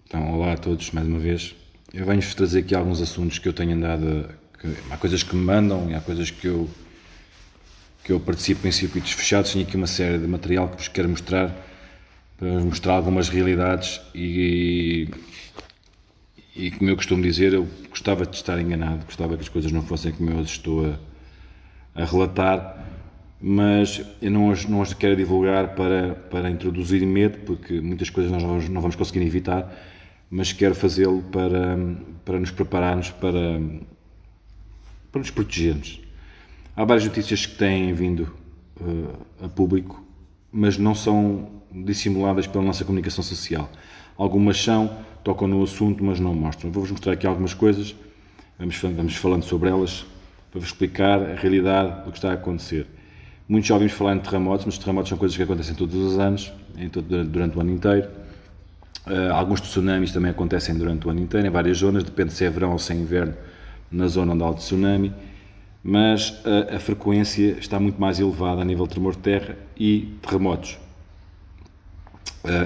Então, olá a todos, mais uma vez. Eu venho-vos trazer aqui alguns assuntos que eu tenho andado. Há coisas que me mandam e há coisas que eu participo em circuitos fechados. Tenho aqui uma série de material que vos quero mostrar, para vos mostrar algumas realidades e como eu costumo dizer, eu gostava de estar enganado, gostava que as coisas não fossem como eu as estou a relatar, mas eu não as quero divulgar para introduzir medo, porque muitas coisas nós não vamos conseguir evitar, mas quero fazê-lo para nos prepararmos, para nos protegermos. Há várias notícias que têm vindo a público, mas não são dissimuladas pela nossa comunicação social. Algumas são, tocam no assunto, mas não mostram. Vou-vos mostrar aqui algumas coisas, vamos falando sobre elas, para vos explicar a realidade do que está a acontecer. Muitos já ouvimos falar em terremotos, mas terremotos são coisas que acontecem todos os anos, durante o ano inteiro. Alguns tsunamis também acontecem durante o ano inteiro, em várias zonas, depende se é verão ou se é inverno, na zona onde há o tsunami, mas a frequência está muito mais elevada a nível de tremor de terra e terremotos.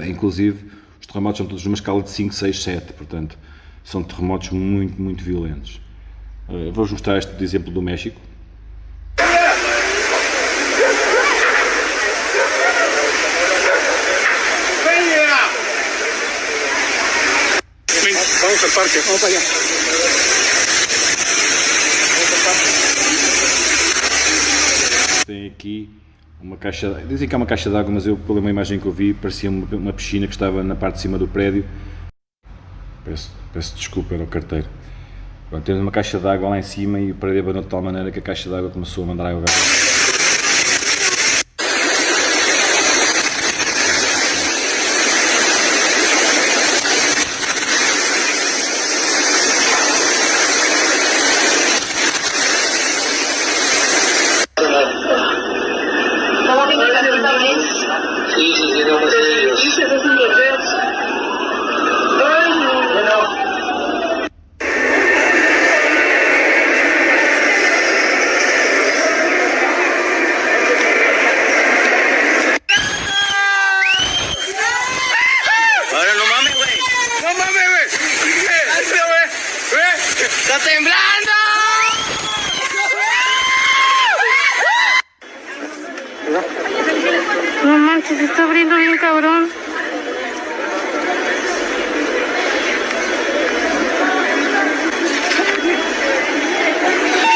Inclusive, os terremotos são todos numa escala de 5, 6, 7, portanto, são terremotos muito, muito violentos. Vou-vos mostrar este exemplo do México. Vamos al parque, vamos para allá. Tem aqui uma caixa, dizem que é uma caixa de água, mas eu, pela imagem que eu vi, parecia uma piscina que estava na parte de cima do prédio. Peço desculpa, era o carteiro. Pronto, temos uma caixa de água lá em cima e o prédio abanou de tal maneira que a caixa de água começou a mandar água. Sí, no me sé Dios. Ahora no mames, güey. No mames, güey. Está temblando. No manches, se está abriendo bien cabrón.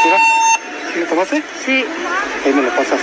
Mira, ¿sí lo tomaste? Sí. Ahí me lo pasas.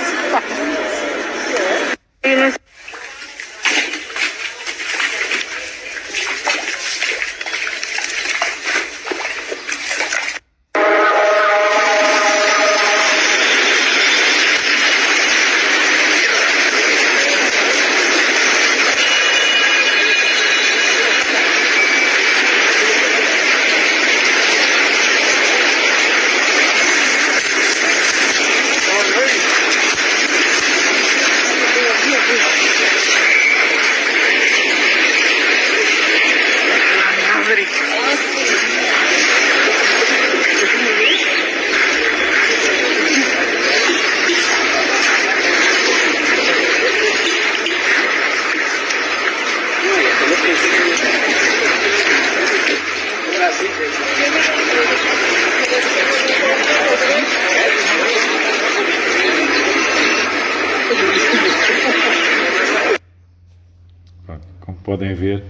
Como podem ver,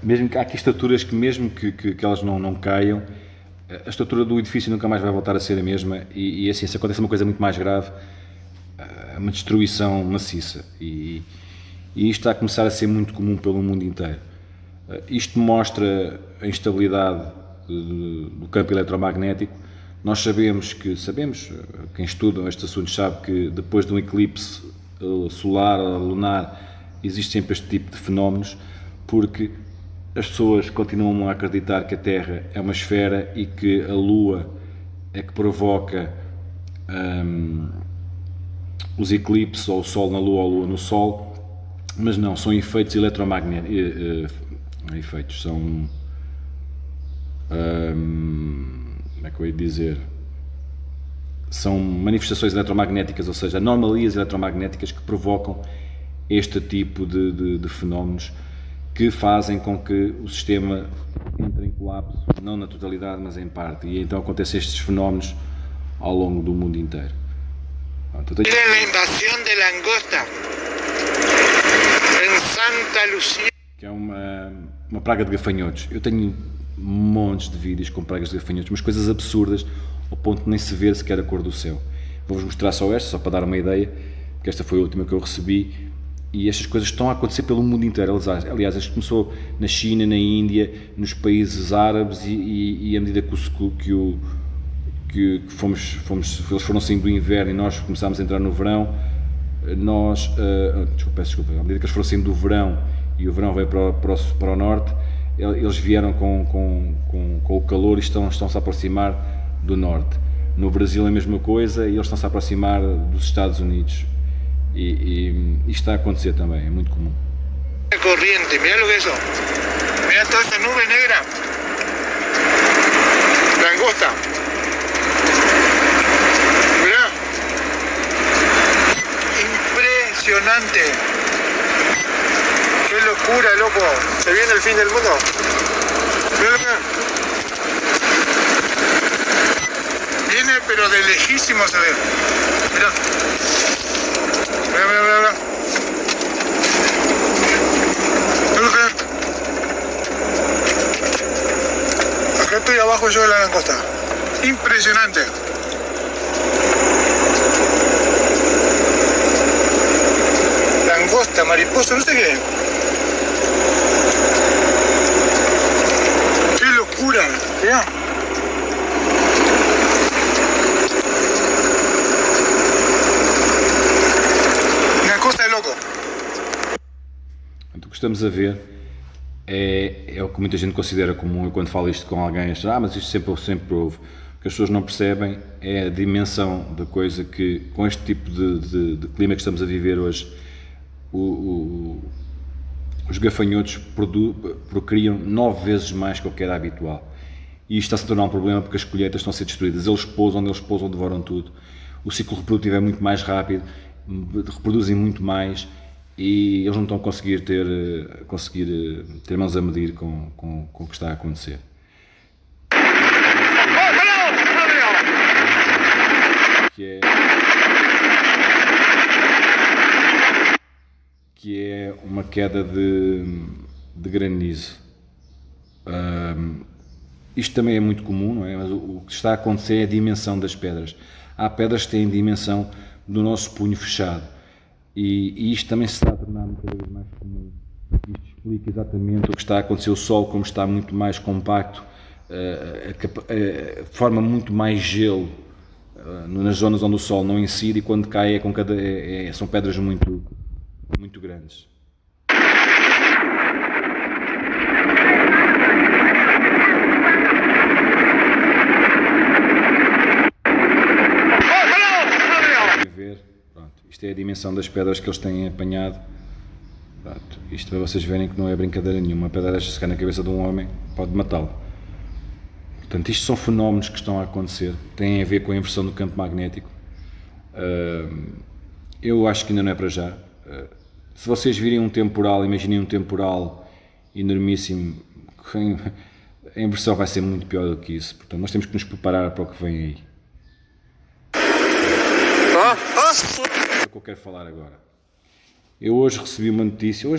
mesmo que há aqui estruturas que mesmo que elas não caiam, a estrutura do edifício nunca mais vai voltar a ser a mesma e assim, se acontece uma coisa muito mais grave, uma destruição maciça e isto está a começar a ser muito comum pelo mundo inteiro. Isto mostra a instabilidade do campo eletromagnético. Nós sabemos, quem estuda estes assuntos sabe que depois de um eclipse solar ou lunar existe sempre este tipo de fenómenos, porque as pessoas continuam a acreditar que a Terra é uma esfera e que a Lua é que provoca os eclipses, ou o Sol na Lua ou a Lua no Sol, mas não, são efeitos eletromagnéticos, são, como é que eu ia dizer, são manifestações eletromagnéticas, ou seja, anomalias eletromagnéticas que provocam este tipo de fenómenos que fazem com que o sistema entre em colapso, não na totalidade, mas em parte. E então acontecem estes fenómenos ao longo do mundo inteiro. Miren la invasión de langosta en Santa Lucía. Que é uma praga de gafanhotos. Eu tenho montes de vídeos com pragas de gafanhotos, mas coisas absurdas, ao ponto de nem se ver sequer a cor do céu. Vou-vos mostrar só esta, só para dar uma ideia, porque esta foi a última que eu recebi, e estas coisas estão a acontecer pelo mundo inteiro. Aliás, isto começou na China, na Índia, nos países árabes, e à medida que eles foram saindo do inverno e nós começámos a entrar no verão, à medida que eles foram saindo do verão e o verão veio para o norte, eles vieram com o calor e estão-se a aproximar do norte. No Brasil é a mesma coisa e eles estão-se a aproximar dos Estados Unidos. E isto está a acontecer também, é muito comum. Corriente, mira lo que es eso. Mira toda esa nube negra. Langosta. Mira. Impresionante. Qué locura, loco. ¿Se viene el fin del mundo? Mira acá. Viene pero de lejísimo se ve. Mira. Mira, mira, mira, mira. Mira acá. Acá estoy abajo yo de la langosta. Impresionante. Langosta, mariposa, no sé qué. Qué locura, mirá. Una cosa de loco. O que estamos a ver é o que muita gente considera comum. Eu, quando falo isto com alguém, mas isto sempre houve. O que as pessoas não percebem é a dimensão da coisa, que com este tipo de clima que estamos a viver hoje, os gafanhotos procriam 9 vezes mais que o que era habitual. E isto está-se a tornar um problema porque as colheitas estão a ser destruídas. Eles pousam, devoram tudo. O ciclo reprodutivo é muito mais rápido, reproduzem muito mais e eles não estão a conseguir ter mãos a medir com o que está a acontecer. Que é uma queda de granizo. Isto também é muito comum, não é? Mas o que está a acontecer é a dimensão das pedras. Há pedras que têm a dimensão do nosso punho fechado. E isto também se está a tornar cada vez mais comum. Isto explica exatamente o que está a acontecer. O solo, como está muito mais compacto, forma muito mais gelo nas zonas onde o sol não incide, e quando cai são pedras muito grandes. Isto é a dimensão das pedras que eles têm apanhado. Pronto, isto para vocês verem que não é brincadeira nenhuma. Uma pedra desta, se cai na cabeça de um homem, pode matá-lo. Portanto, isto são fenómenos que estão a acontecer, têm a ver com a inversão do campo magnético. Eu acho que ainda não é para já. Se vocês virem um temporal, imaginem um temporal enormíssimo, a inversão vai ser muito pior do que isso. Portanto, nós temos que nos preparar para o que vem aí. É o que eu quero falar agora. Eu hoje recebi uma notícia,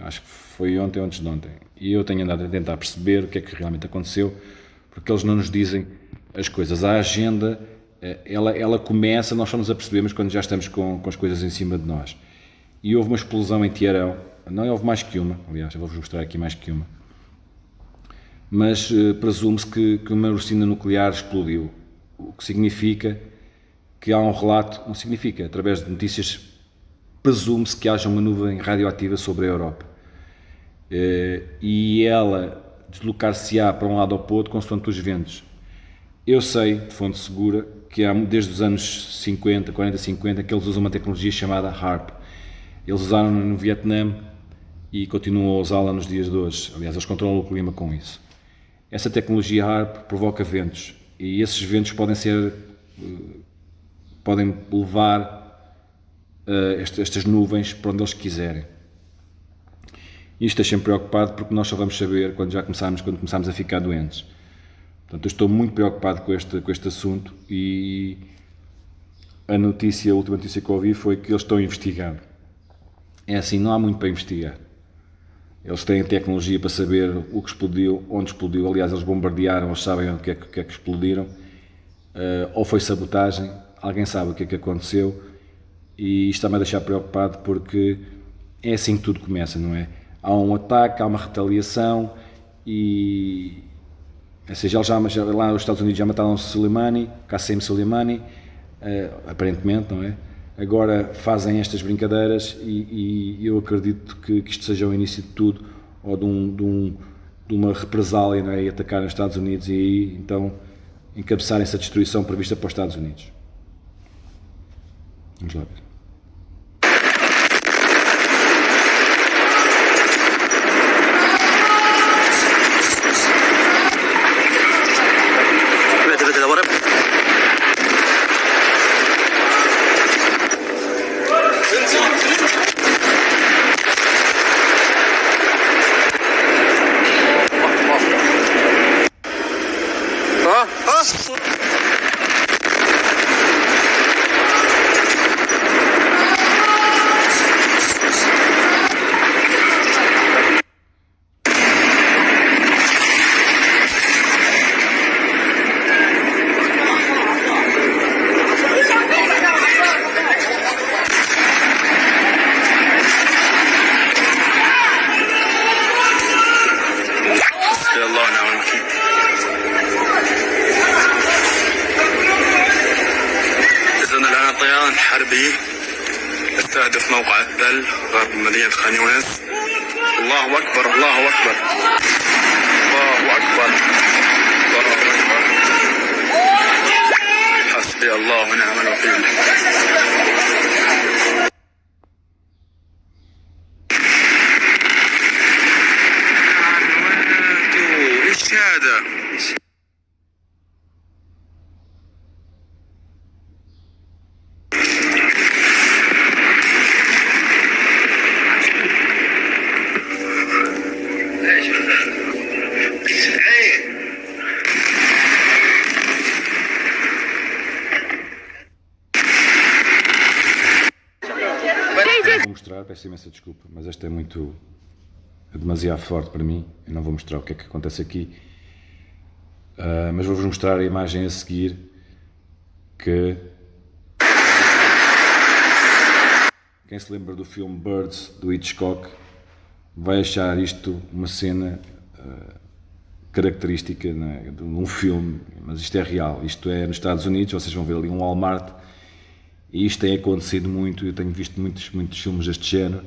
acho que foi ontem ou antes de ontem, e eu tenho andado a tentar perceber o que é que realmente aconteceu, porque eles não nos dizem as coisas. A agenda, ela começa, nós só nos apercebemos quando já estamos com as coisas em cima de nós. E houve uma explosão em Teherão, não houve mais que uma, aliás, eu vou-vos mostrar aqui mais que uma, mas presume-se que uma usina nuclear explodiu, o que significa que há um relato, não significa, através de notícias, presume-se que haja uma nuvem radioativa sobre a Europa. E ela deslocar-se-á para um lado ou para o outro consoante os ventos. Eu sei, de fonte segura, que há, desde os anos 50, 40-50, que eles usam uma tecnologia chamada HAARP. Eles usaram no Vietnã e continuam a usá-la nos dias de hoje. Aliás, eles controlam o clima com isso. Essa tecnologia HAARP provoca ventos, e esses ventos podem levar estas nuvens para onde eles quiserem. Isto deixa-me preocupado porque nós só vamos saber quando começarmos a ficar doentes. Portanto, eu estou muito preocupado com este assunto a última notícia que ouvi foi que eles estão a investigar. É assim, não há muito para investigar. Eles têm tecnologia para saber o que explodiu, onde explodiu. Aliás, eles bombardearam, eles sabem o que é que explodiram. Ou foi sabotagem, alguém sabe o que é que aconteceu. E isto está-me a deixar preocupado porque é assim que tudo começa, não é? Há um ataque, há uma retaliação ou seja, lá nos Estados Unidos já mataram Soleimani, Qasem Soleimani, aparentemente, não é? Agora fazem estas brincadeiras e eu acredito que isto seja o início de tudo, ou de uma represália, não é? E atacar os Estados Unidos e aí, então, encabeçarem essa destruição prevista para os Estados Unidos. Vamos lá ver. حربي استهدف موقع التل غرب مدينة خان يونس. الله أكبر الله أكبر الله أكبر الله أكبر. حسبي الله ونعم الوكيل. ايش هذا؟ Vou mostrar, peço imensa desculpa, mas esta é demasiado forte para mim. Eu não vou mostrar o que é que acontece aqui, mas vou-vos mostrar a imagem a seguir que quem se lembra do filme Birds do Hitchcock vai achar isto uma cena característica, né, de um filme, mas isto é real. Isto é nos Estados Unidos, vocês vão ver ali um Walmart. E isto tem acontecido muito, eu tenho visto muitos filmes deste género,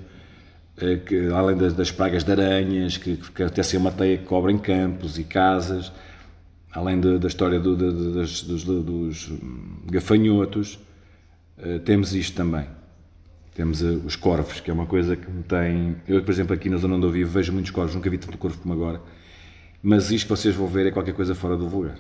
que, além das pragas de aranhas, que acontecem uma teia que cobrem campos e casas, além da história dos gafanhotos, temos isto também. Temos os corvos, que é uma coisa que me tem... Eu, por exemplo, aqui na zona onde eu vivo, vejo muitos corvos, nunca vi tanto corvo como agora, mas isto que vocês vão ver é qualquer coisa fora do vulgar.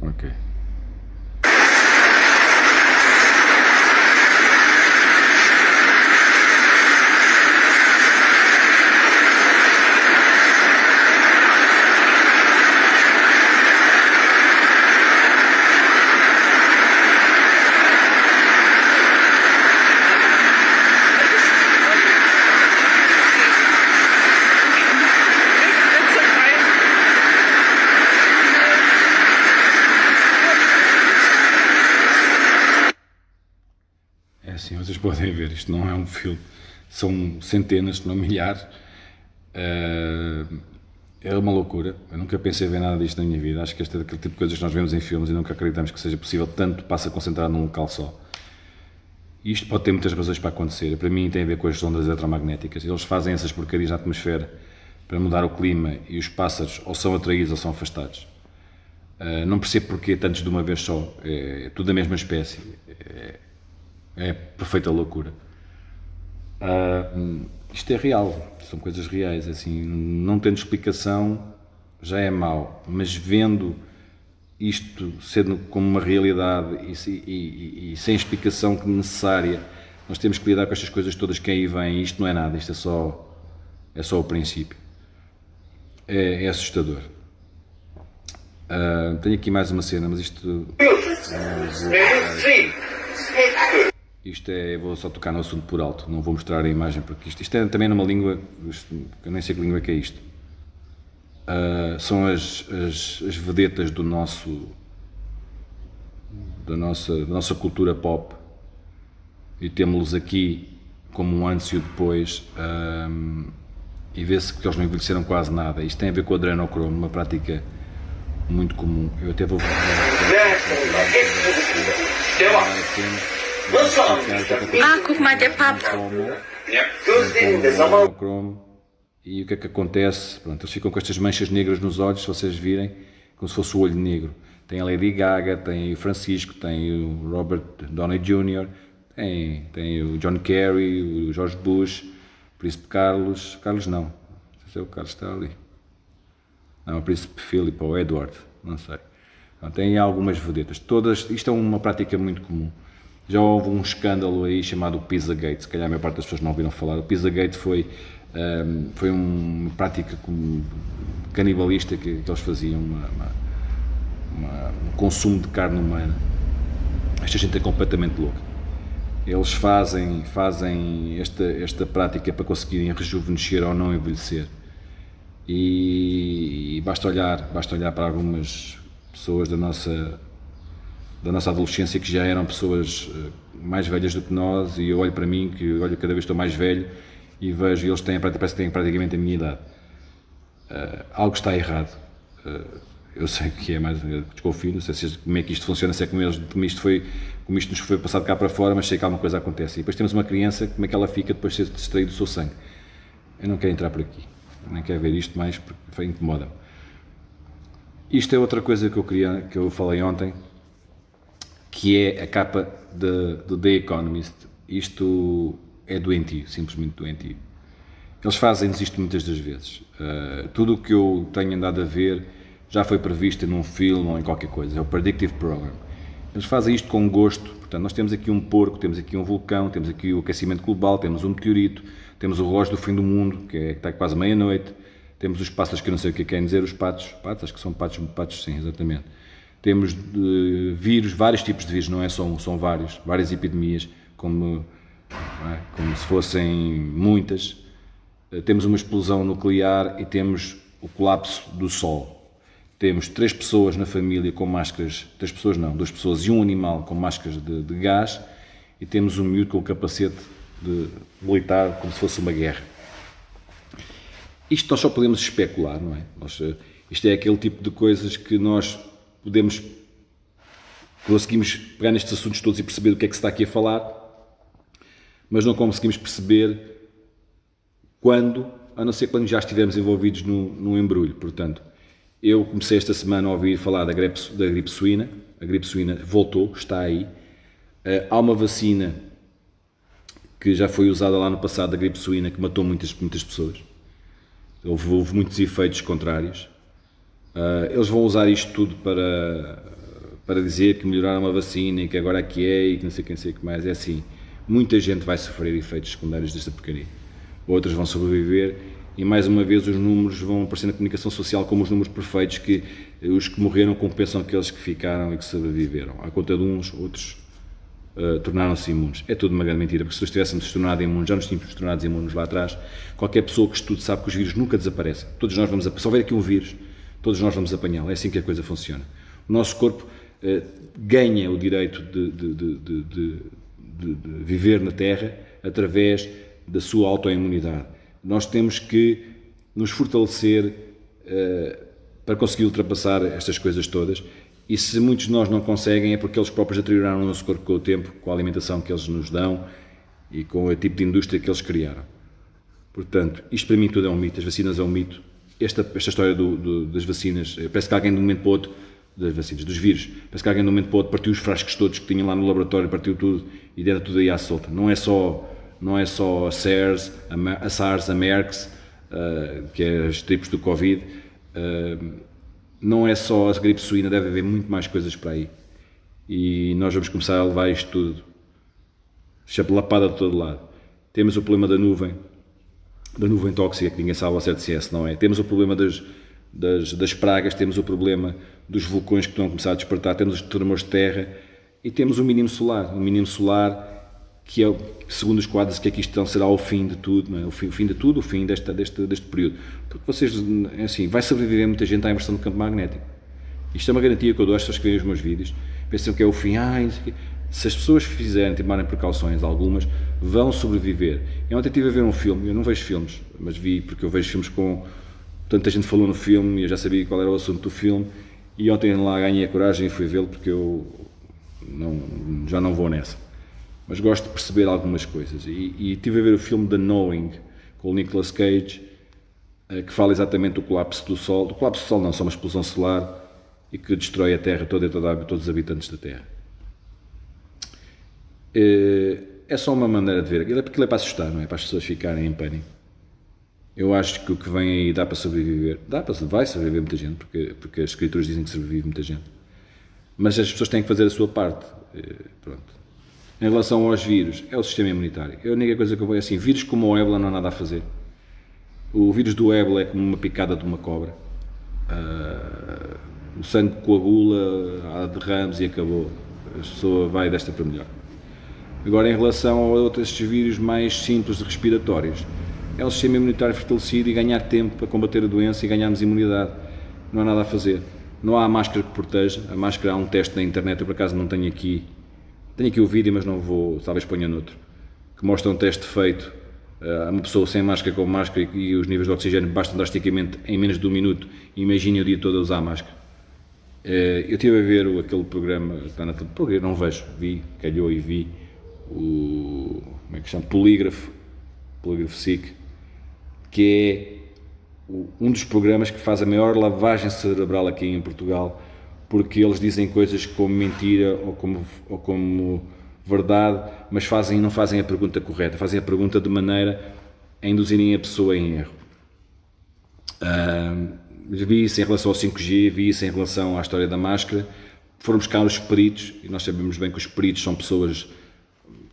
Ok. É assim, vocês podem ver, isto não é um filme, são centenas, se não milhares. É uma loucura, eu nunca pensei ver nada disto na minha vida. Acho que este é daquele tipo de coisas que nós vemos em filmes e nunca acreditamos que seja possível, tanto passa concentrado num local só. E isto pode ter muitas razões para acontecer. Para mim tem a ver com as ondas eletromagnéticas. Eles fazem essas porcarias na atmosfera para mudar o clima e os pássaros ou são atraídos ou são afastados. Não percebo porque tantos de uma vez só, é tudo da mesma espécie. É perfeita loucura. Isto é real, são coisas reais, assim, não tendo explicação já é mau, mas vendo isto sendo como uma realidade e sem explicação necessária, nós temos que lidar com estas coisas todas que aí vêm. Isto não é nada, isto é só o princípio. É assustador. Tenho aqui mais uma cena, mas isto vou só tocar no assunto por alto, não vou mostrar a imagem porque isto é também numa língua, eu nem sei que língua é que é isto. São as vedetas da nossa cultura pop e temos-los aqui como um antes e o depois, e vê-se que eles não envelheceram quase nada. Isto tem a ver com o adrenocromo, uma prática muito comum. Eu até vou guck mal, der Papa. E o que é que acontece? Pronto, eles ficam com estas manchas negras nos olhos, se vocês virem, como se fosse o olho negro. Tem a Lady Gaga, tem o Francisco, tem o Robert Downey Jr., tem o John Kerry, o George Bush, o Príncipe Carlos não, não sei se é o Carlos está ali. Não, o Príncipe Philip ou Edward, não sei. Então, tem algumas vedetas. Todas, isto é uma prática muito comum. Já houve um escândalo aí chamado Pizzagate, se calhar a maior parte das pessoas não ouviram falar. O Pizzagate foi uma prática canibalista que eles faziam, um consumo de carne humana. Esta gente é completamente louca. Eles fazem esta prática para conseguirem rejuvenescer ou não envelhecer. E basta olhar para algumas pessoas da nossa adolescência que já eram pessoas mais velhas do que nós, e eu olho para mim, que olho cada vez estou mais velho e vejo, eles parece que têm praticamente a minha idade. Algo está errado. Eu sei que é mais, desconfio, não sei como é que isto funciona, se é como isto nos foi passado cá para fora, mas sei que alguma coisa acontece. E depois temos uma criança, como é que ela fica depois de ser distraído do seu sangue? Eu não quero entrar por aqui, nem quero ver isto mais porque incomoda-me. Isto é outra coisa que eu falei ontem, que é a capa do The Economist. Isto é doentio, simplesmente doentio. Eles fazem-nos isto muitas das vezes. Tudo o que eu tenho andado a ver já foi previsto num filme ou em qualquer coisa. É o Predictive Program. Eles fazem isto com gosto. Portanto, nós temos aqui um porco, temos aqui um vulcão, temos aqui o aquecimento global, temos um meteorito, temos o relógio do fim do mundo, que está quase meia-noite, temos os pássaros, que eu não sei o que querem dizer, os patos, acho que são patos sim, exatamente. Temos vírus, vários tipos de vírus, não é só um, são várias epidemias, como se fossem muitas. Temos uma explosão nuclear e temos o colapso do Sol. Temos 3 pessoas na família com máscaras, 3 pessoas não, 2 pessoas e um animal com máscaras de gás, e temos um miúdo com o capacete militar, como se fosse uma guerra. Isto nós só podemos especular, não é? Isto é aquele tipo de coisas que nós conseguimos pegar nestes assuntos todos e perceber do que é que se está aqui a falar, mas não conseguimos perceber quando, a não ser quando já estivermos envolvidos no embrulho. Portanto, eu comecei esta semana a ouvir falar da gripe suína. A gripe suína voltou, está aí. Há uma vacina que já foi usada lá no passado, da gripe suína, que matou muitas pessoas. Houve muitos efeitos contrários. Eles vão usar isto tudo para dizer que melhoraram a vacina e que agora aqui é e que não sei quem sei o que mais. É assim, muita gente vai sofrer efeitos secundários desta porcaria. Outras vão sobreviver e mais uma vez os números vão aparecer na comunicação social como os números perfeitos, que os que morreram compensam aqueles que ficaram e que sobreviveram. À conta de uns, outros tornaram-se imunes. É tudo uma grande mentira, porque se nós estivéssemos tornado imunes, já nos tínhamos tornado imunes lá atrás. Qualquer pessoa que estude sabe que os vírus nunca desaparecem. Todos nós vamos, se houver aqui um vírus, todos nós vamos apanhá-lo. É assim que a coisa funciona. O nosso corpo ganha o direito de viver na Terra através da sua autoimunidade. Nós temos que nos fortalecer para conseguir ultrapassar estas coisas todas, e se muitos de nós não conseguem é porque eles próprios deterioraram o nosso corpo com o tempo, com a alimentação que eles nos dão e com o tipo de indústria que eles criaram. Portanto, isto para mim tudo é um mito, as vacinas é um mito. Esta história das vacinas, parece que alguém de um momento para o outro, das vacinas, dos vírus, parece que alguém de um momento para o outro partiu os frascos todos que tinham lá no laboratório, partiu tudo e deram tudo aí à solta. Não é só a SARS, a MERS, que é os tipos do Covid, não é só a gripe suína, deve haver muito mais coisas para aí. E nós vamos começar a levar isto tudo chapelapada de todo lado. Temos o problema da nuvem tóxica, que ninguém sabe ao certo se é, se não é. Temos o problema das pragas, temos o problema dos vulcões que estão a começar a despertar, temos os tremores de terra e temos o mínimo solar, que é, segundo os quadros, que aqui estão, será o fim de tudo, não é? O fim de tudo, o fim deste período. Porque vocês, é assim, vai sobreviver muita gente à inversão do campo magnético. Isto é uma garantia que eu dou às pessoas que veem os meus vídeos, pensam que é o fim, se as pessoas fizerem, tomarem precauções, algumas, vão sobreviver. Eu ontem estive a ver um filme, eu não vejo filmes, mas vi, porque eu vejo filmes com... Tanta gente falou no filme e eu já sabia qual era o assunto do filme, e ontem lá ganhei a coragem e fui vê-lo, porque eu já não vou nessa. Mas gosto de perceber algumas coisas. E estive a ver o filme The Knowing, com o Nicolas Cage, que fala exatamente do colapso do Sol. Do colapso do Sol não, só uma explosão solar, e que destrói a Terra toda e todos os habitantes da Terra. É só uma maneira de ver. Aquilo é para assustar, não é? Para as pessoas ficarem em pânico. Eu acho que o que vem aí dá para sobreviver. Vai sobreviver muita gente, porque as escrituras dizem que sobrevive muita gente. Mas as pessoas têm que fazer a sua parte. Pronto. Em relação aos vírus, é o sistema imunitário. A única coisa que eu vejo é assim, vírus como o ébola não há nada a fazer. O vírus do ébola é como uma picada de uma cobra. O sangue coagula, há derrames e acabou. A pessoa vai desta para melhor. Agora, em relação a outros vírus mais simples de respiratórios, é o sistema imunitário fortalecido e ganhar tempo para combater a doença e ganharmos imunidade. Não há nada a fazer. Não há máscara que proteja. A máscara, há um teste na internet, eu por acaso não tenho aqui. Tenho aqui o vídeo, mas não vou, talvez ponha noutro, que mostra um teste feito a uma pessoa sem máscara, com máscara, e os níveis de oxigênio baixam drasticamente em menos de um minuto. Imaginem o dia todo a usar a máscara. Eu estive a ver aquele programa, não vejo, calhou e vi o, como é que chama, Polígrafo SIC, que é um dos programas que faz a maior lavagem cerebral aqui em Portugal, porque eles dizem coisas como mentira ou como verdade, mas não fazem a pergunta correta, fazem a pergunta de maneira a induzirem a pessoa em erro. Vi isso em relação ao 5G, vi isso em relação à história da máscara. Foram buscar os peritos, e nós sabemos bem que os peritos são pessoas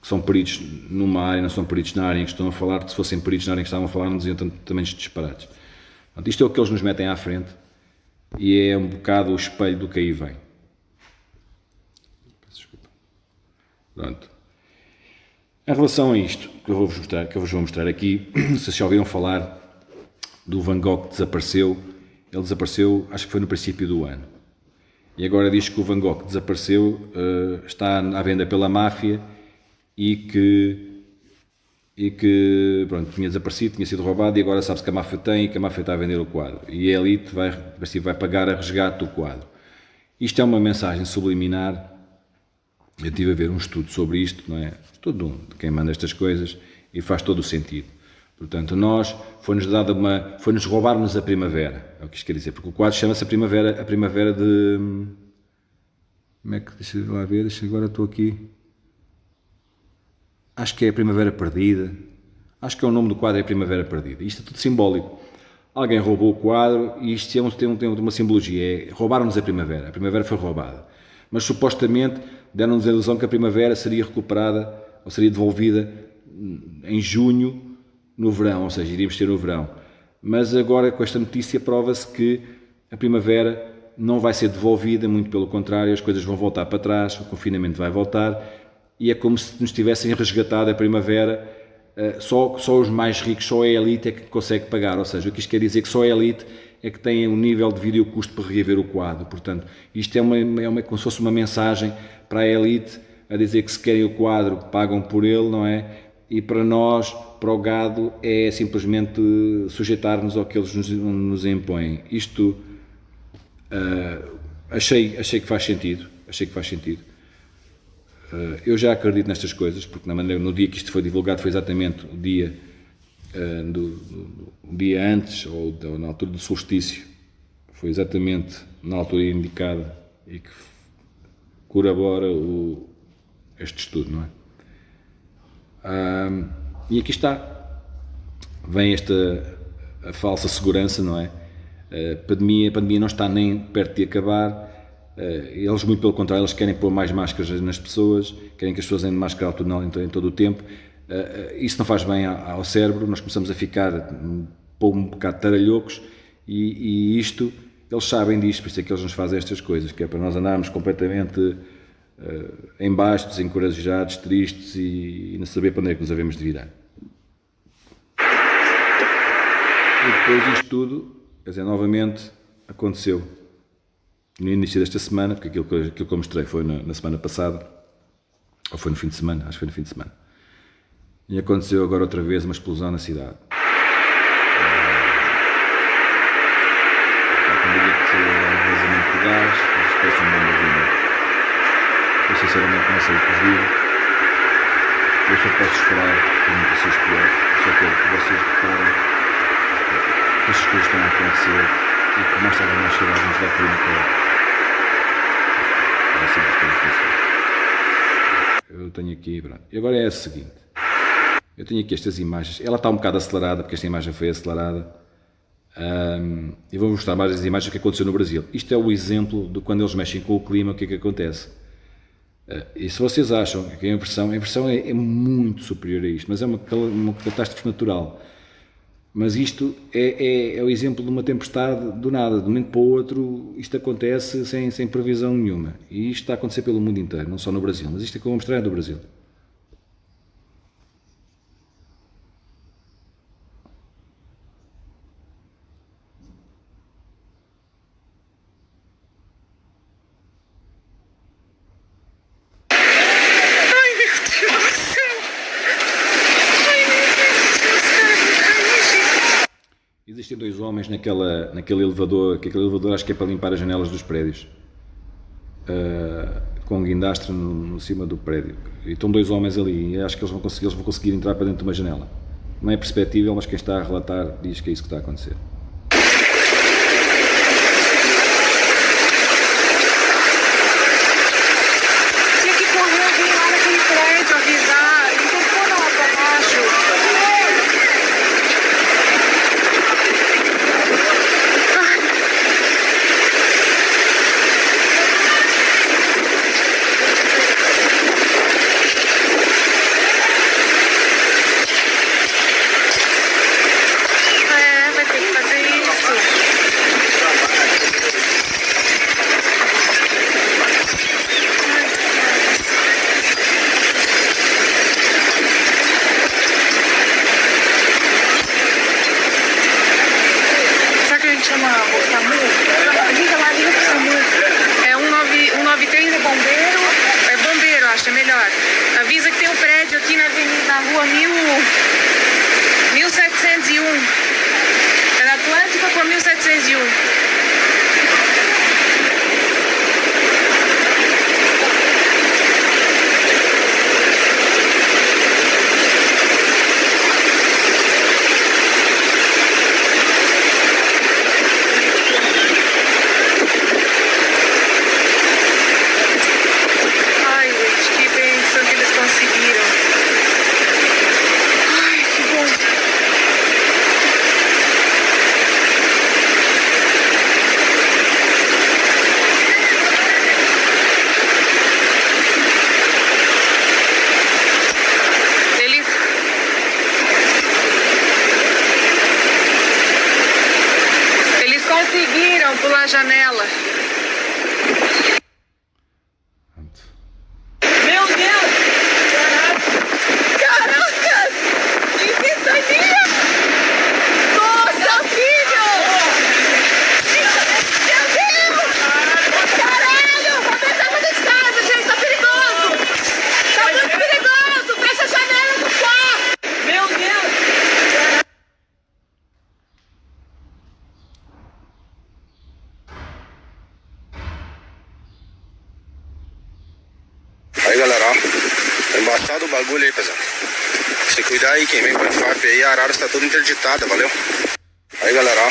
que são peritos numa área, não são peritos na área em que estão a falar, que se fossem peritos na área em que estavam a falar não diziam também disparates. Portanto, isto é o que eles nos metem à frente, e é um bocado o espelho do que aí vem. Desculpa. Pronto. Em relação a isto que eu vos vou mostrar aqui, vocês já ouviram falar do Van Gogh que desapareceu. Ele desapareceu, acho que foi no princípio do ano. E agora diz que o Van Gogh desapareceu, está à venda pela máfia e que pronto, tinha desaparecido, tinha sido roubado, e agora sabe-se que a máfia tem e que a máfia está a vender o quadro. E a elite vai pagar a resgate do quadro. Isto é uma mensagem subliminar. Eu estive a ver um estudo sobre isto, não é? Estudo de quem manda estas coisas, e faz todo o sentido. Portanto, foi-nos roubar-nos a primavera, é o que isto quer dizer, porque o quadro chama-se a primavera de... Como é que, deixa lá ver, agora estou aqui... Acho que é a Primavera Perdida, acho que é o nome do quadro, é a Primavera Perdida. Isto é tudo simbólico. Alguém roubou o quadro e isto tem uma simbologia, é roubaram-nos a primavera foi roubada. Mas supostamente deram-nos a ilusão que a primavera seria recuperada ou seria devolvida em junho, no verão, ou seja, iríamos ter no verão. Mas agora com esta notícia prova-se que a primavera não vai ser devolvida, muito pelo contrário, as coisas vão voltar para trás, o confinamento vai voltar e é como se nos tivessem resgatado a primavera. Só os mais ricos, só a elite é que consegue pagar, ou seja, o que isto quer dizer que só a elite é que tem um nível de vida e o custo para reaver o quadro. Portanto, isto é como se fosse uma mensagem para a elite a dizer que se querem o quadro pagam por ele, não é? E para nós, para o gado, é simplesmente sujeitar-nos ao que eles nos impõem. Isto achei que faz sentido, eu já acredito nestas coisas, porque no dia que isto foi divulgado foi exatamente o dia dia antes, ou na altura do solstício, foi exatamente na altura indicada e que corrobora este estudo, não é? E aqui está, vem a falsa segurança, não é? A pandemia não está nem perto de acabar. Eles, muito pelo contrário, eles querem pôr mais máscaras nas pessoas, querem que as pessoas andem de máscara em todo o tempo. Isso não faz bem ao cérebro, nós começamos a ficar um bocado taralhocos e isto, eles sabem disto, por isso é que eles nos fazem estas coisas, que é para nós andarmos completamente em baixo, desencorajados, tristes e não saber para onde é que nos havemos de virar. E depois disto tudo, quer dizer, novamente aconteceu no início desta semana, porque aquilo que eu mostrei foi na semana passada, ou foi no fim de semana, acho que foi no fim de semana, e aconteceu agora outra vez uma explosão na cidade. Há quem diga que é um vazamento de gás, mas espécie de bombardamento. Eu sinceramente não sei o que digo, eu só posso esperar por notícias piores, só quero que vocês reparem que estas coisas estão a acontecer e que mais tarde ou mais cedo nos vai cair no colo. Eu tenho aqui, pronto. E agora é o seguinte, eu tenho aqui estas imagens, ela está um bocado acelerada, porque esta imagem foi acelerada, e vou mostrar mais as imagens que aconteceu no Brasil. Isto é o exemplo de quando eles mexem com o clima, o que é que acontece. E se vocês acham que a inversão é muito superior a isto, mas é uma catástrofe natural. Mas isto é o exemplo de uma tempestade do nada, de um momento para o outro, isto acontece sem previsão nenhuma. E isto está a acontecer pelo mundo inteiro, não só no Brasil, mas isto é que eu vou mostrar do Brasil. Existem dois homens naquele elevador, que aquele elevador acho que é para limpar as janelas dos prédios, com um guindastre no cima do prédio. E estão dois homens ali e acho que eles vão conseguir entrar para dentro de uma janela. Não é perceptível, mas quem está a relatar diz que é isso que está a acontecer. Tinha que correr, vir lá naquele prédio, avisar. Não tem como não, pra baixo. Vai ter que fazer Embaçado o bagulho aí, pesado. Se cuidar aí, quem vem pra FAP aí, a Araras tá toda interditada, valeu? Aí, galera, ó.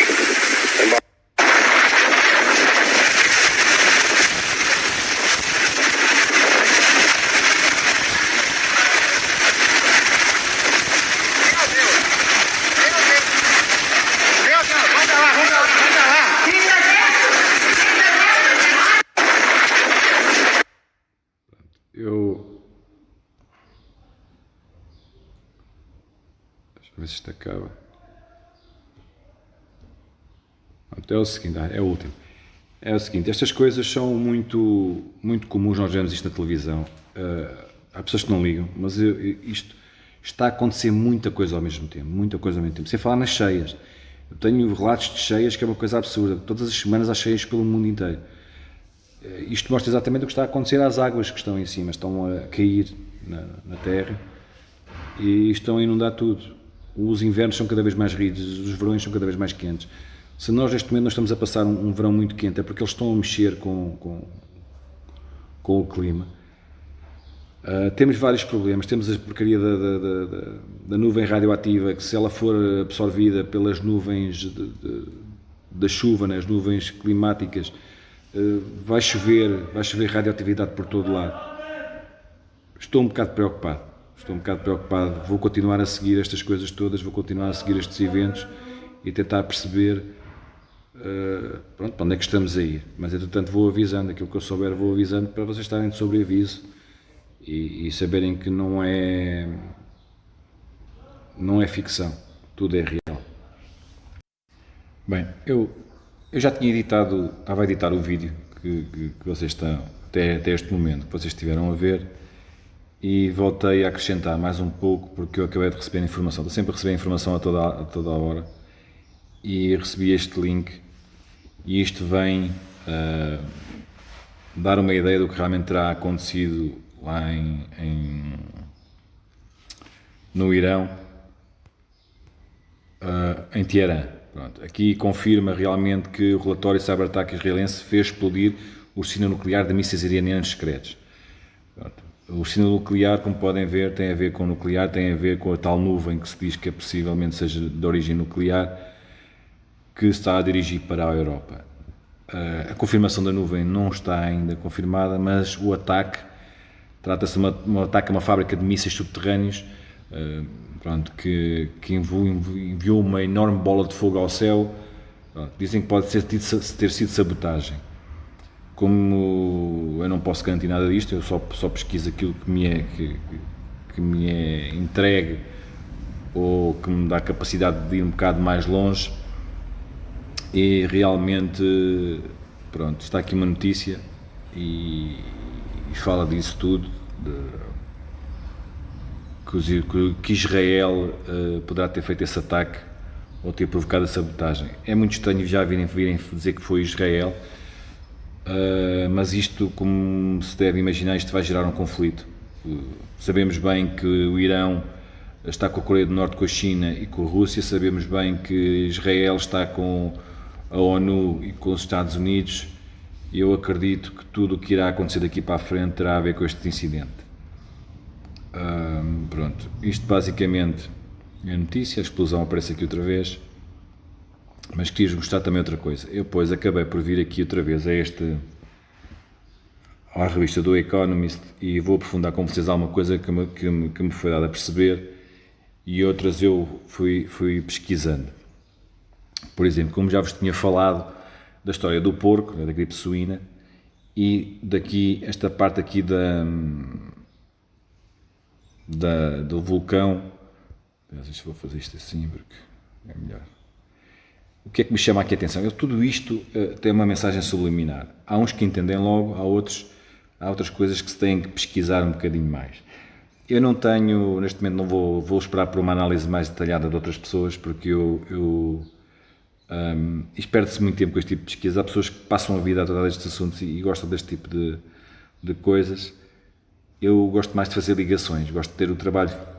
Deixa eu ver se isto acaba. Até o seguinte, é o último. É o seguinte, estas coisas são muito comuns, nós vemos isto na televisão. Há pessoas que não ligam, mas isto está a acontecer muita coisa ao mesmo tempo, Sem falar nas cheias. Eu tenho relatos de cheias que é uma coisa absurda. Todas as semanas há cheias pelo mundo inteiro. Isto mostra exatamente o que está a acontecer às águas que estão em cima, estão a cair na terra e estão a inundar tudo. Os invernos são cada vez mais rígidos, os verões são cada vez mais quentes. Se nós neste momento não estamos a passar um verão muito quente, é porque eles estão a mexer com o clima. Temos vários problemas, temos a porcaria da nuvem radioativa, que se ela for absorvida pelas nuvens da chuva, né, as nuvens climáticas, vai chover radioatividade por todo lado. Estou um bocado preocupado, vou continuar a seguir estas coisas todas, vou continuar a seguir estes eventos e tentar perceber para onde é que estamos a ir. Mas entretanto vou avisando, aquilo que eu souber vou avisando para vocês estarem de sobreaviso e saberem que não é ficção, tudo é real. Bem, eu já tinha estava a editar o vídeo que vocês estão, até este momento, que vocês estiveram a ver, e voltei a acrescentar mais um pouco, porque eu acabei de receber informação, estou sempre a receber informação a toda a hora, e recebi este link, e isto vem dar uma ideia do que realmente terá acontecido lá no Irão, em Teherã. Pronto, aqui confirma realmente que o relatório cyber-ataque israelense fez explodir o ursinho nuclear de mísseis iranianos secretos. Pronto, o ursinho nuclear, como podem ver, tem a ver com o nuclear, tem a ver com a tal nuvem que se diz que possivelmente seja de origem nuclear, que se está a dirigir para a Europa. A confirmação da nuvem não está ainda confirmada, mas o ataque, trata-se de um ataque a uma fábrica de mísseis subterrâneos, pronto, que enviou uma enorme bola de fogo ao céu. Pronto, dizem que pode ter sido sabotagem. Como eu não posso garantir nada disto, eu só pesquiso aquilo que me é entregue ou que me dá a capacidade de ir um bocado mais longe, e realmente, pronto, está aqui uma notícia e fala disso tudo, que Israel poderá ter feito esse ataque ou ter provocado a sabotagem. É muito estranho já virem dizer que foi Israel, mas isto, como se deve imaginar, isto vai gerar um conflito. Sabemos bem que o Irão está com a Coreia do Norte, com a China e com a Rússia, sabemos bem que Israel está com a ONU e com os Estados Unidos, e eu acredito que tudo o que irá acontecer daqui para a frente terá a ver com este incidente. Pronto, isto basicamente é a notícia, a explosão aparece aqui outra vez, mas queria mostrar também outra coisa. Eu depois acabei por vir aqui outra vez à revista do Economist, e vou aprofundar com vocês alguma coisa que me foi dada a perceber, e outras eu fui pesquisando. Por exemplo, como já vos tinha falado da história do porco, da gripe suína, e daqui, esta parte aqui do vulcão, se vou fazer isto assim porque é melhor. O que é que me chama aqui a atenção? Tudo isto tem uma mensagem subliminar. Há uns que entendem logo, há outras coisas que se têm que pesquisar um bocadinho mais. Eu não tenho, neste momento não vou esperar por uma análise mais detalhada de outras pessoas, porque isto perde-se muito tempo com este tipo de pesquisa. Há pessoas que passam a vida a tratar destes assuntos e gostam deste tipo de coisas. Eu gosto mais de fazer ligações, gosto de ter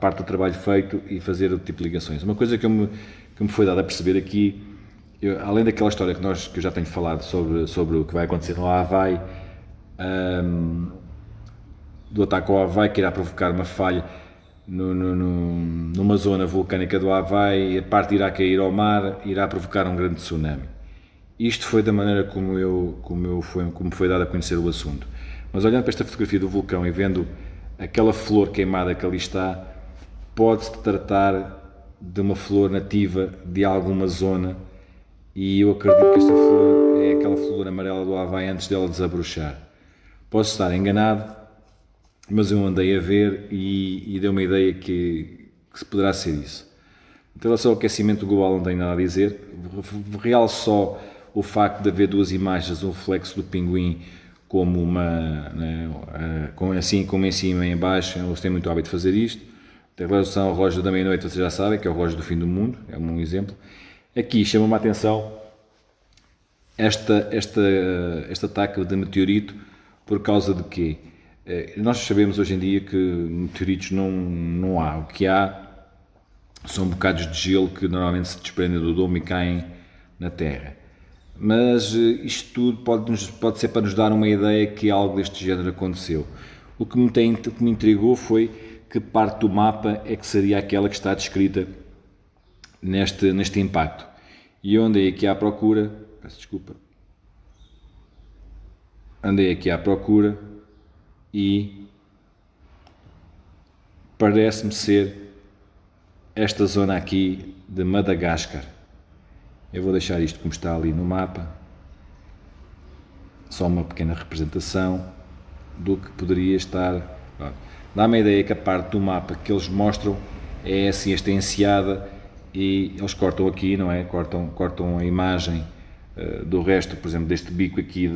parte do trabalho feito e fazer outro tipo de ligações. Uma coisa que me foi dada a perceber aqui, além daquela história que eu já tenho falado sobre o que vai acontecer no Havaí, do ataque ao Havaí, que irá provocar uma falha numa zona vulcânica do Havaí, a parte irá cair ao mar, irá provocar um grande tsunami. Isto foi da maneira como foi dado a conhecer o assunto. Mas olhando para esta fotografia do vulcão e vendo aquela flor queimada que ali está, pode-se tratar de uma flor nativa de alguma zona, e eu acredito que esta flor é aquela flor amarela do Havaí antes dela desabrochar. Posso estar enganado, mas eu andei a ver e deu uma ideia que se poderá ser isso. Em relação ao aquecimento global não tenho nada a dizer, realço só o facto de haver duas imagens, um reflexo do pinguim como assim como em cima e em baixo. Eles têm muito hábito de fazer isto. Em relação ao relógio da meia-noite, vocês já sabem que é o relógio do fim do mundo, é um exemplo. Aqui chama-me a atenção este ataque de meteorito, por causa de quê? Nós sabemos hoje em dia que meteoritos não há. O que há são bocados de gelo que normalmente se desprendem do domo e caem na Terra. Mas isto tudo pode ser para nos dar uma ideia que algo deste género aconteceu. O que me intrigou foi que parte do mapa é que seria aquela que está descrita neste impacto. E eu andei aqui à procura, peço desculpa, e parece-me ser esta zona aqui de Madagascar. Eu vou deixar isto como está ali no mapa, só uma pequena representação do que poderia estar. Dá-me a ideia que a parte do mapa que eles mostram é assim, esta enseada, e eles cortam aqui, não é? Cortam a imagem do resto, por exemplo, deste bico aqui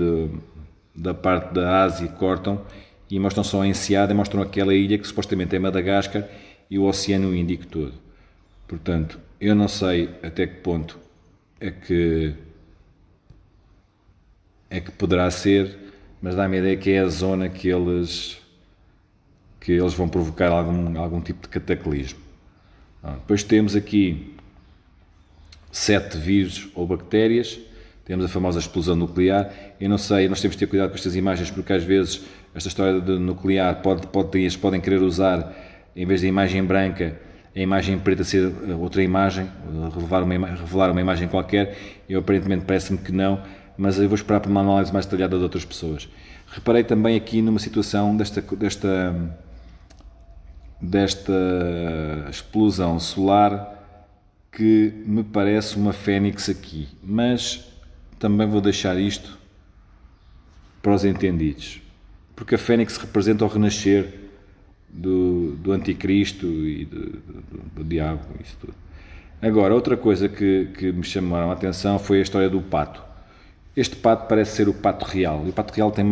da parte da Ásia, cortam e mostram só a enseada, e mostram aquela ilha que supostamente é Madagascar e o Oceano Índico todo. Portanto, eu não sei até que ponto é que poderá ser, mas dá-me a ideia que é a zona que eles vão provocar algum tipo de cataclismo. Depois temos aqui 7 vírus ou bactérias, temos a famosa explosão nuclear. Eu não sei, nós temos de ter cuidado com estas imagens, porque às vezes esta história de nuclear podem querer usar, em vez da imagem branca, a imagem preta ser outra imagem, revelar uma imagem qualquer. Eu aparentemente parece-me que não, mas eu vou esperar por uma análise mais detalhada de outras pessoas. Reparei também aqui numa situação desta explosão solar que me parece uma fênix aqui, mas também vou deixar isto para os entendidos, porque a fênix representa o renascer do anticristo e do diabo, isso tudo. Agora, outra coisa que me chamaram a atenção foi a história do pato. Este pato parece ser o pato real, e o pato real tem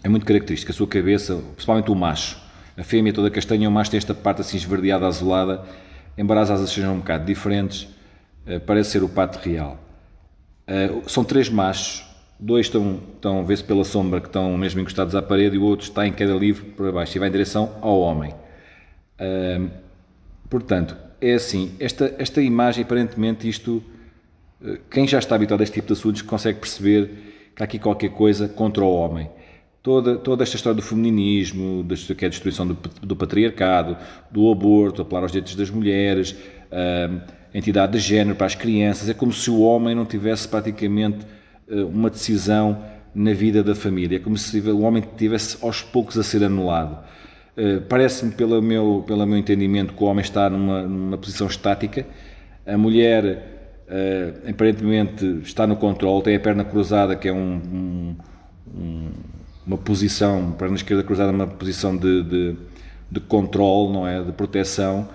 é muito característica, a sua cabeça, principalmente o macho. A fêmea toda castanha, o macho tem esta parte assim esverdeada, azulada, embora as asas sejam um bocado diferentes, parece ser o pato real. São 3 machos, 2 estão a ver-se pela sombra, que estão mesmo encostados à parede, e o outro está em queda livre para baixo e vai em direção ao homem. Portanto, é assim, esta imagem, aparentemente isto, quem já está habituado a este tipo de assuntos consegue perceber que há aqui qualquer coisa contra o homem. Toda esta história do feminismo, que é a destruição do patriarcado, do aborto, apelar aos direitos das mulheres, a entidade de género para as crianças, é como se o homem não tivesse praticamente uma decisão na vida da família, é como se o homem tivesse aos poucos a ser anulado. Parece-me, pelo meu entendimento, que o homem está numa posição estática, a mulher aparentemente está no controle, tem a perna cruzada, que é uma posição, perna esquerda cruzada, uma posição de controle, não é? De proteção.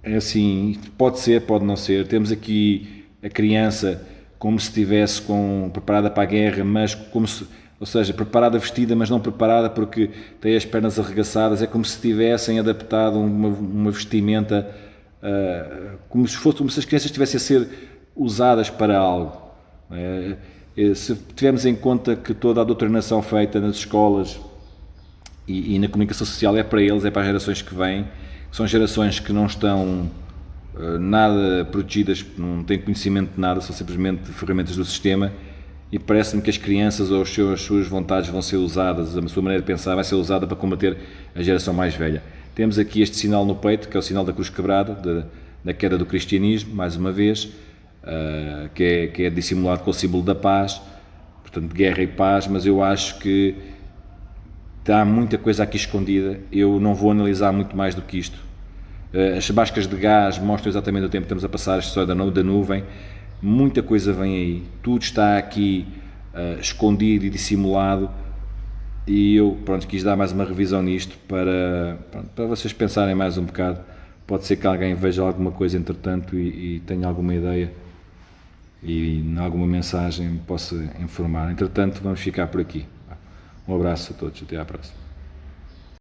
É assim, pode ser, pode não ser. Temos aqui a criança como se estivesse preparada para a guerra, mas ou seja, preparada, vestida, mas não preparada, porque tem as pernas arregaçadas. É como se tivessem adaptado uma vestimenta, como se as crianças estivessem a ser usadas para algo. Se tivermos em conta que toda a doutrinação feita nas escolas e na comunicação social é para eles, é para as gerações que vêm, são gerações que não estão nada protegidas, não têm conhecimento de nada, são simplesmente ferramentas do sistema, e parece-me que as crianças ou as suas vontades vão ser usadas, a sua maneira de pensar vai ser usada para combater a geração mais velha. Temos aqui este sinal no peito, que é o sinal da cruz quebrada, da queda do cristianismo, mais uma vez, que é dissimulado com o símbolo da paz, portanto, de guerra e paz, mas eu acho que há muita coisa aqui escondida, eu não vou analisar muito mais do que isto. As chubascas de gás mostram exatamente o tempo que estamos a passar, a história da nuvem, muita coisa vem aí, tudo está aqui escondido e dissimulado, e eu quis dar mais uma revisão nisto para vocês pensarem mais um bocado. Pode ser que alguém veja alguma coisa entretanto e tenha alguma ideia e em alguma mensagem possa informar. Entretanto, vamos ficar por aqui. Um abraço a todos, até à próxima.